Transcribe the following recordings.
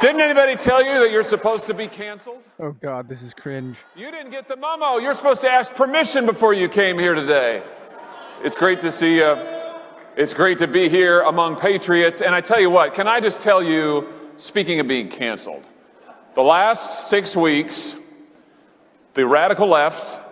Didn't anybody tell you that you're supposed to be canceled? Oh God, this is cringe. You didn't get the memo. You're supposed to ask permission before you came here today. It's great to see you. It's great to be here among patriots. And I tell you what, can I just tell you, speaking of being canceled, the last 6 weeks, the radical left,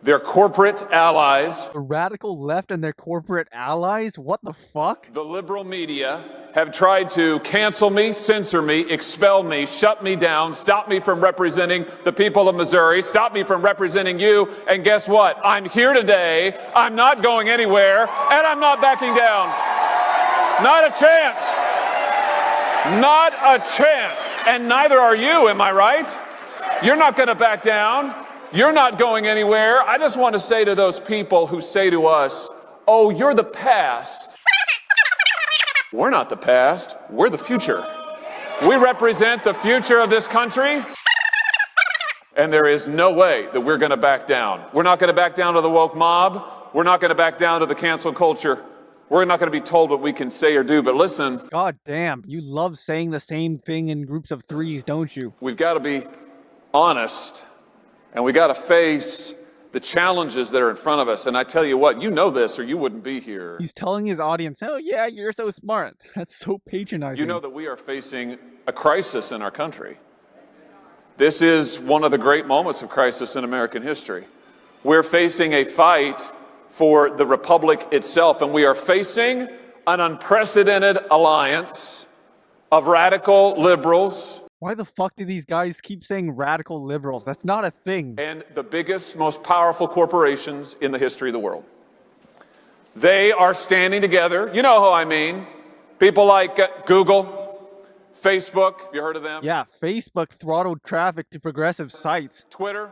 their corporate allies, The radical left and their corporate allies? What the fuck? the liberal media, have tried to cancel me, censor me, expel me, shut me down, stop me from representing the people of Missouri, stop me from representing you. And guess what? I'm here today. I'm not going anywhere, and I'm not backing down. Not a chance. Not a chance. And neither are you, am I right? You're not going to back down. You're not going anywhere. I just want to say to those people who say to us, oh, you're the past. We're not the past. We're the future. We represent the future of this country. And there is no way that we're going to back down. We're not going to back down to the woke mob. We're not going to back down to the cancel culture. We're not going to be told what we can say or do. But listen. God damn, you love saying the same thing in groups of threes, don't you? We've got to be honest. And we got to face the challenges that are in front of us. And I tell you what, you know this or you wouldn't be here. He's telling his audience, oh yeah, you're so smart. That's so patronizing. You know that we are facing a crisis in our country. This is one of the great moments of crisis in American history. We're facing a fight for the republic itself, and we are facing an unprecedented alliance of radical liberals. Why the fuck do these guys keep saying radical liberals? That's not a thing. And the biggest, most powerful corporations in the history of the world. They are standing together. You know who I mean. People like Google, Facebook. Have you heard of them? Yeah, Facebook throttled traffic to progressive sites. Twitter.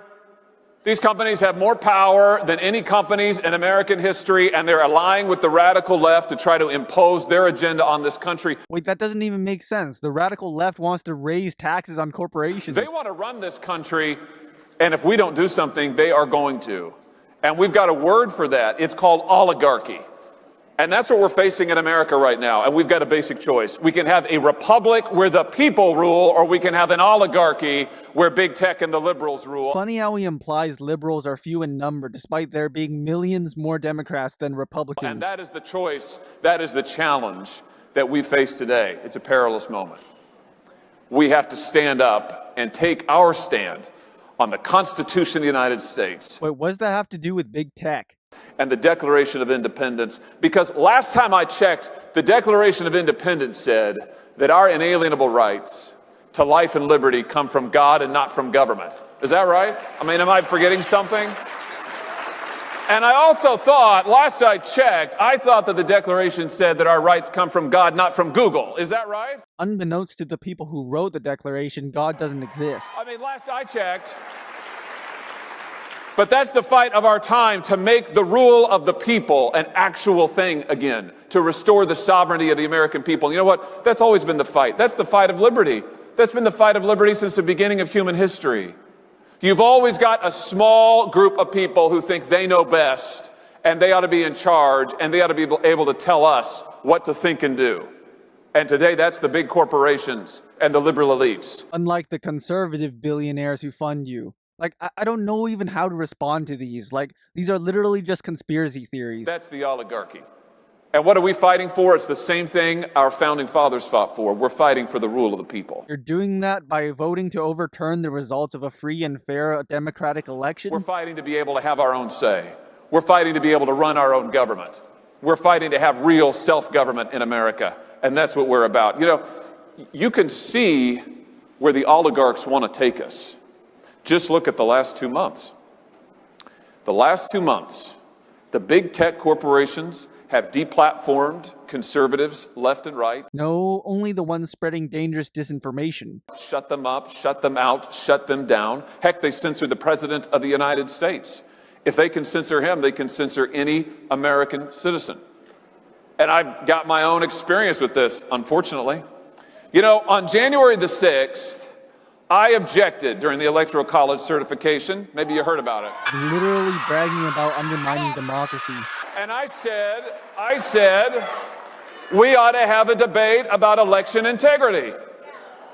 These companies have more power than any companies in American history, and they're allying with the radical left to try to impose their agenda on this country. Wait, that doesn't even make sense. The radical left wants to raise taxes on corporations. They want to run this country, and if we don't do something, they are going to. And we've got a word for that. It's called oligarchy. And that's what we're facing in America right now. And we've got a basic choice. We can have a republic where the people rule, or we can have an oligarchy where big tech and the liberals rule. Funny how he implies liberals are few in number, despite there being millions more Democrats than Republicans. And that is the choice, that is the challenge that we face today. It's a perilous moment. We have to stand up and take our stand on the Constitution of the United States. Wait, what does that have to do with big tech? And the Declaration of Independence, because last time I checked, the Declaration of Independence said that our inalienable rights to life and liberty come from God and not from government. Is that right? I mean, am I forgetting something? And I also thought, last I checked, I thought that the Declaration said that our rights come from God, not from Google. Is that right? Unbeknownst to the people who wrote the Declaration, God doesn't exist. I mean, last I checked. But that's the fight of our time, to make the rule of the people an actual thing again, to restore the sovereignty of the American people. You know what? That's always been the fight. That's the fight of liberty. That's been the fight of liberty since the beginning of human history. You've always got a small group of people who think they know best, and they ought to be in charge, and they ought to be able to tell us what to think and do. And today, that's the big corporations and the liberal elites. Unlike the conservative billionaires who fund you. Like, I don't know even how to respond to these. Like, these are literally just conspiracy theories. That's the oligarchy. And what are we fighting for? It's the same thing our founding fathers fought for. We're fighting for the rule of the people. You're doing that by voting to overturn the results of a free and fair democratic election? We're fighting to be able to have our own say. We're fighting to be able to run our own government. We're fighting to have real self-government in America. And that's what we're about. You know, you can see where the oligarchs want to take us. Just look at the last 2 months. The last 2 months, the big tech corporations have deplatformed conservatives left and right. No, only the ones spreading dangerous disinformation. Shut them up, shut them out, shut them down. Heck, they censored the President of the United States. If they can censor him, they can censor any American citizen. And I've got my own experience with this, unfortunately. You know, on January the 6th, I objected during the Electoral College certification. Maybe you heard about it. Literally bragging about undermining democracy. And I said, we ought to have a debate about election integrity.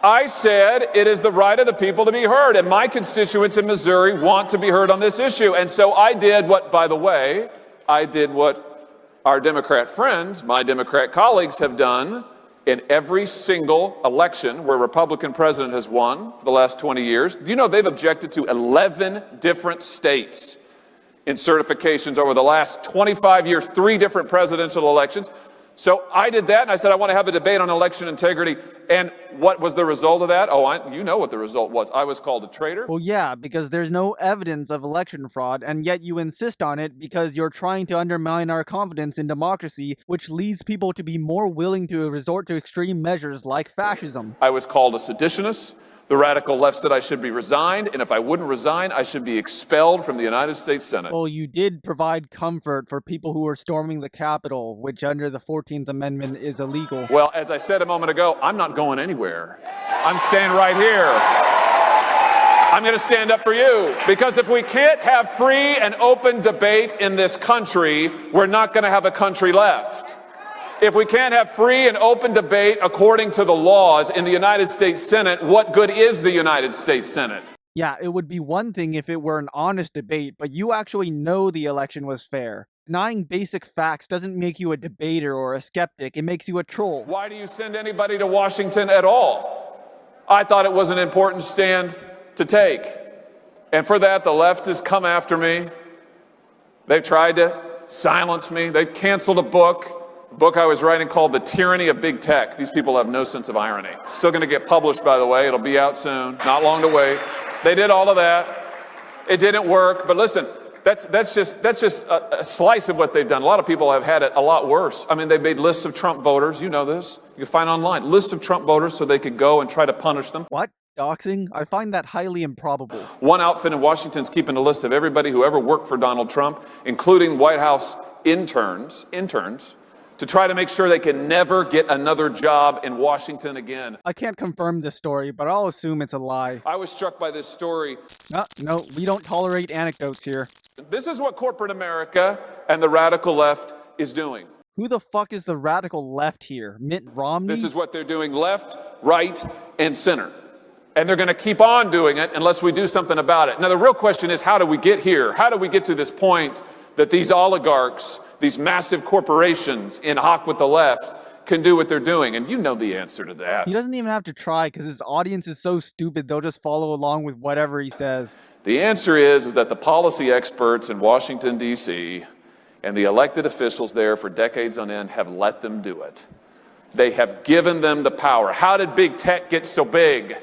I said it is the right of the people to be heard, and my constituents in Missouri want to be heard on this issue. And so I did what, by the way, I did what our Democrat friends, my Democrat colleagues have done in every single election where a Republican president has won for the last 20 years. Do you know they've objected to 11 different states in certifications over the last 25 years, 3 different presidential elections? So I did that, and I said I want to have a debate on election integrity. And what was the result of that? Oh, you know what the result was. I was called a traitor. Well, yeah, because there's no evidence of election fraud, and yet you insist on it because you're trying to undermine our confidence in democracy, which leads people to be more willing to resort to extreme measures like fascism. I was called a seditionist. The radical left said I should be resigned, and if I wouldn't resign, I should be expelled from the United States Senate. Well, you did provide comfort for people who were storming the Capitol, which under the 14th Amendment is illegal. Well, as I said a moment ago, I'm not going anywhere. I'm staying right here. I'm going to stand up for you, because if we can't have free and open debate in this country, we're not going to have a country left. If we can't have free and open debate according to the laws in the United States Senate, what good is the United States Senate? Yeah, it would be one thing if it were an honest debate, but you actually know the election was fair. Denying basic facts doesn't make you a debater or a skeptic, it makes you a troll. Why do you send anybody to Washington at all? I thought it was an important stand to take. And for that, the left has come after me. They've tried to silence me. They canceled a book I was writing called The Tyranny of Big Tech. These people have no sense of irony. It's still going to get published, by the way. It'll be out soon. Not long to wait. They did all of that. It didn't work. But listen, that's just a slice of what they've done. A lot of people have had it a lot worse. I mean, they made lists of Trump voters. You know this. You can find online. List of Trump voters so they could go and try to punish them. What? Doxing? I find that highly improbable. One outfit in Washington's keeping a list of everybody who ever worked for Donald Trump, including White House interns, to try to make sure they can never get another job in Washington again. I can't confirm this story, but I'll assume it's a lie. I was struck by this story. No, we don't tolerate anecdotes here. This is what corporate America and the radical left is doing. Who the fuck is the radical left here? Mitt Romney? This is what they're doing left, right, and center. And they're going to keep on doing it unless we do something about it. Now, the real question is, how do we get here? How do we get to this point that these oligarchs, these massive corporations in hock with the left can do what they're doing? And you know the answer to that. He doesn't even have to try because his audience is so stupid they'll just follow along with whatever he says. The answer is that the policy experts in Washington, D.C., and the elected officials there for decades on end have let them do it. They have given them the power. How did big tech get so big?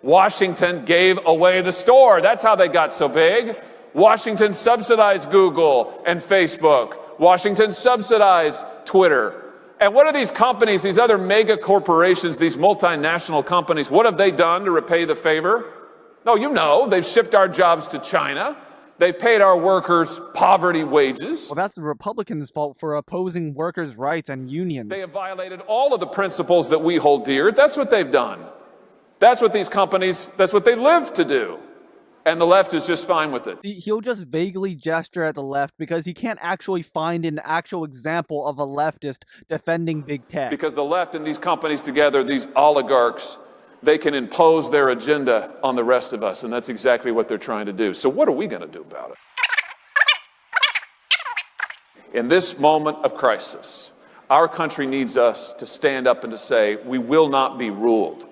Washington gave away the store. That's how they got so big. Washington subsidized Google and Facebook. Washington subsidized Twitter. And what are these companies, these other mega corporations, these multinational companies, what have they done to repay the favor? No, you know, they've shipped our jobs to China. They've paid our workers poverty wages. Well, that's the Republicans' fault for opposing workers' rights and unions. They have violated all of the principles that we hold dear. That's what they've done. That's what these companies, that's what they live to do. And the left is just fine with it. He'll just vaguely gesture at the left because he can't actually find an actual example of a leftist defending big tech. Because the left and these companies together, these oligarchs, they can impose their agenda on the rest of us. And that's exactly what they're trying to do. So what are we going to do about it? In this moment of crisis, our country needs us to stand up and to say, we will not be ruled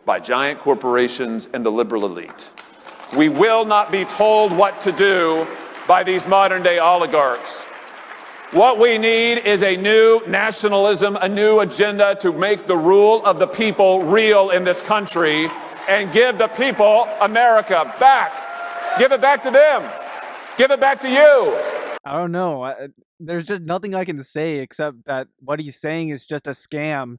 by giant corporations and the liberal elite. We will not be told what to do by these modern-day oligarchs. What we need is a new nationalism, a new agenda to make the rule of the people real in this country and give the people America back. Give it back to them. Give it back to you. I don't know. There's just nothing I can say except that what he's saying is just a scam.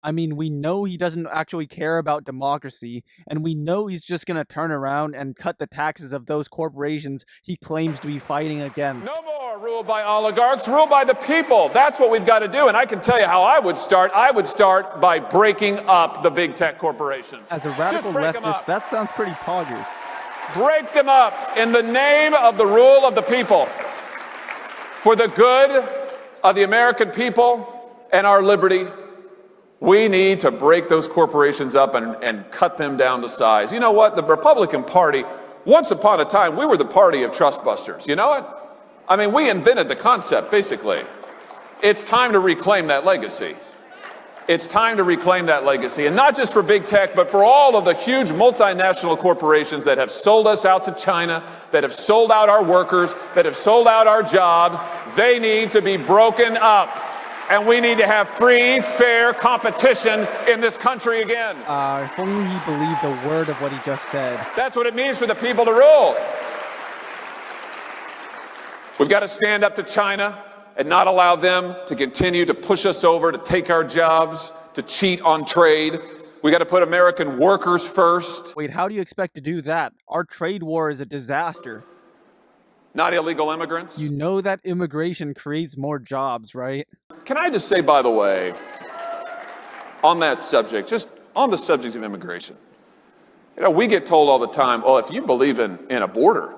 I mean, we know he doesn't actually care about democracy, and we know he's just going to turn around and cut the taxes of those corporations he claims to be fighting against. No more rule by oligarchs, rule by the people. That's what we've got to do, and I can tell you how I would start. I would start by breaking up the big tech corporations. As a radical leftist, that sounds pretty poggers. Break them up in the name of the rule of the people, for the good of the American people and our liberty. We need to break those corporations up and cut them down to size. You know what? The Republican Party, once upon a time, we were the party of trust busters. You know it? I mean, we invented the concept, basically. It's time to reclaim that legacy. It's time to reclaim that legacy, and not just for big tech, but for all of the huge multinational corporations that have sold us out to China, that have sold out our workers, that have sold out our jobs. They need to be broken up, and we need to have free, fair competition in this country again. If only he believed a word of what he just said. That's what it means for the people to rule. We've got to stand up to China and not allow them to continue to push us over, to take our jobs, to cheat on trade. We got to put American workers first. Wait, how do you expect to do that? Our trade war is a disaster. Not illegal immigrants. You know that immigration creates more jobs, right? Can I just say, by the way, on that subject, just on the subject of immigration, you know, we get told all the time, oh, if you believe in a border,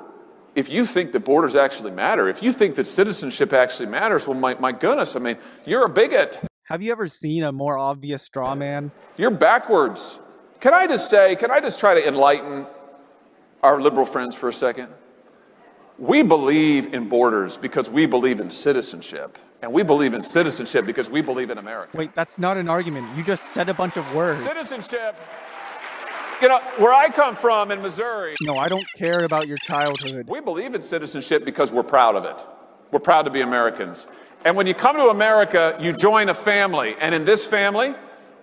if you think that borders actually matter, if you think that citizenship actually matters, well, my goodness, I mean, you're a bigot. Have you ever seen a more obvious straw man? You're backwards. Can I just try to enlighten our liberal friends for a second? We believe in borders because we believe in citizenship. And we believe in citizenship because we believe in America. Wait, that's not an argument. You just said a bunch of words. Citizenship. You know, where I come from in Missouri. No, I don't care about your childhood. We believe in citizenship because we're proud of it. We're proud to be Americans. And when you come to America, you join a family. And in this family,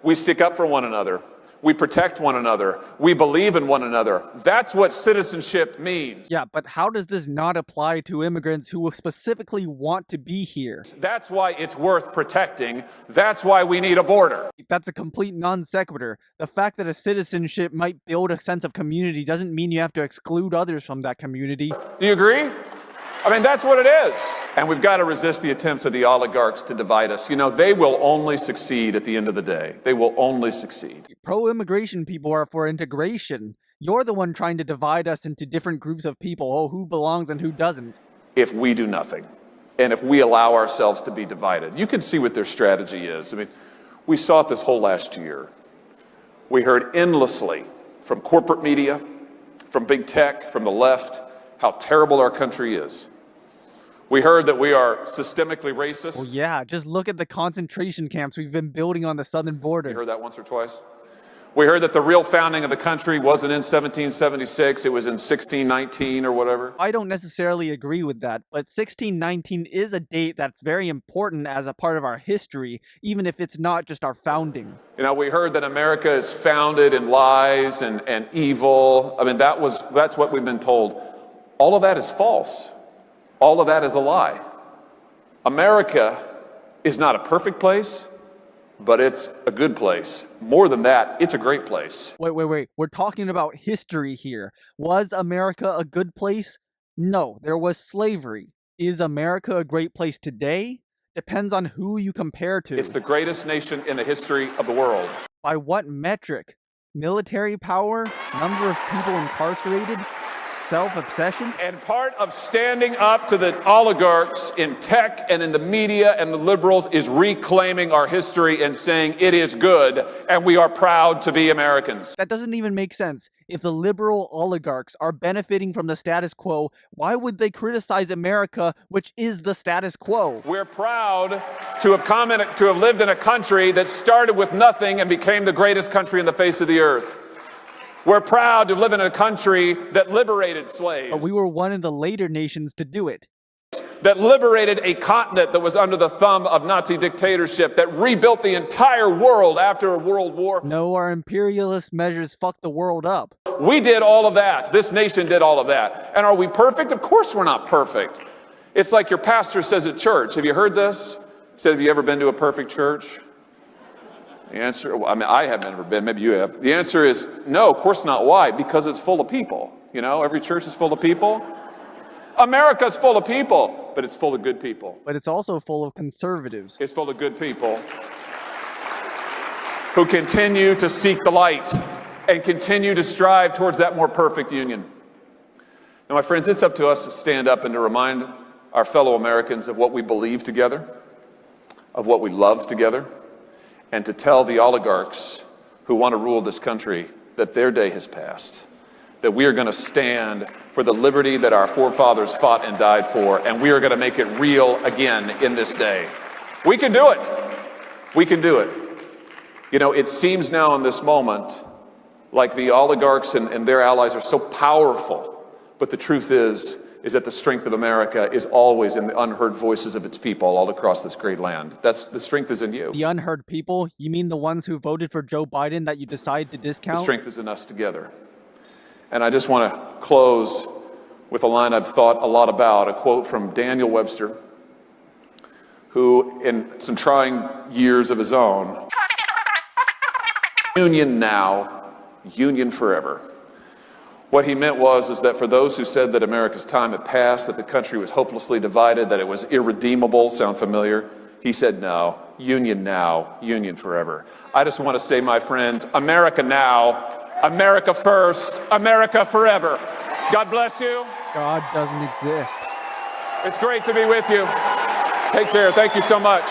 we stick up for one another. We protect one another. We believe in one another. That's what citizenship means. Yeah, but how does this not apply to immigrants who specifically want to be here? That's why it's worth protecting. That's why we need a border. That's a complete non sequitur. The fact that a citizenship might build a sense of community doesn't mean you have to exclude others from that community. Do you agree? I mean, that's what it is. And we've got to resist the attempts of the oligarchs to divide us. You know, they will only succeed at the end of the day. They will only succeed. Pro-immigration people are for integration. You're the one trying to divide us into different groups of people. Oh, who belongs and who doesn't. If we do nothing, and if we allow ourselves to be divided, you can see what their strategy is. I mean, we saw it this whole last year. We heard endlessly from corporate media, from big tech, from the left, how terrible our country is. We heard that we are systemically racist. Well, yeah, just look at the concentration camps we've been building on the southern border. You heard that once or twice? We heard that the real founding of the country wasn't in 1776, it was in 1619 or whatever. I don't necessarily agree with that, but 1619 is a date that's very important as a part of our history, even if it's not just our founding. You know, we heard that America is founded in lies and evil. I mean, that's what we've been told. All of that is false. All of that is a lie. America is not a perfect place, but it's a good place. More than that, it's a great place. Wait. We're talking about history here. Was America a good place? No, there was slavery. Is America a great place today? Depends on who you compare to. It's the greatest nation in the history of the world. By what metric? Military power? Number of people incarcerated? Self-obsession? And part of standing up to the oligarchs in tech and in the media and the liberals is reclaiming our history and saying it is good and we are proud to be Americans. That doesn't even make sense. If the liberal oligarchs are benefiting from the status quo, why would they criticize America, which is the status quo? We're proud to have lived in a country that started with nothing and became the greatest country in the face of the earth. We're proud to live in a country that liberated slaves. But we were one of the later nations to do it. That liberated a continent that was under the thumb of Nazi dictatorship, that rebuilt the entire world after a world war. No, our imperialist measures fucked the world up. We did all of that. This nation did all of that. And are we perfect? Of course we're not perfect. It's like your pastor says at church. Have you heard this? He said, have you ever been to a perfect church? The answer, I mean, I have never been, maybe you have. The answer is no, of course not. Why? Because it's full of people. You know, every church is full of people. America's full of people, but it's full of good people. But it's also full of conservatives. It's full of good people who continue to seek the light and continue to strive towards that more perfect union. Now, my friends, it's up to us to stand up and to remind our fellow Americans of what we believe together, of what we love together, and to tell the oligarchs who want to rule this country that their day has passed, that we are going to stand for the liberty that our forefathers fought and died for, and we are going to make it real again in this day. We can do it. We can do it. You know, it seems now in this moment like the oligarchs and their allies are so powerful, but the truth is that the strength of America is always in the unheard voices of its people all across this great land. The strength is in you. The unheard people? You mean the ones who voted for Joe Biden that you decided to discount? The strength is in us together. And I just want to close with a line I've thought a lot about, a quote from Daniel Webster, who, in some trying years of his own, union now, union forever. What he meant is that for those who said that America's time had passed, that the country was hopelessly divided, that it was irredeemable, sound familiar? He said, no, union now, union forever. I just want to say, my friends, America now, America first, America forever. God bless you. God doesn't exist. It's great to be with you. Take care. Thank you so much.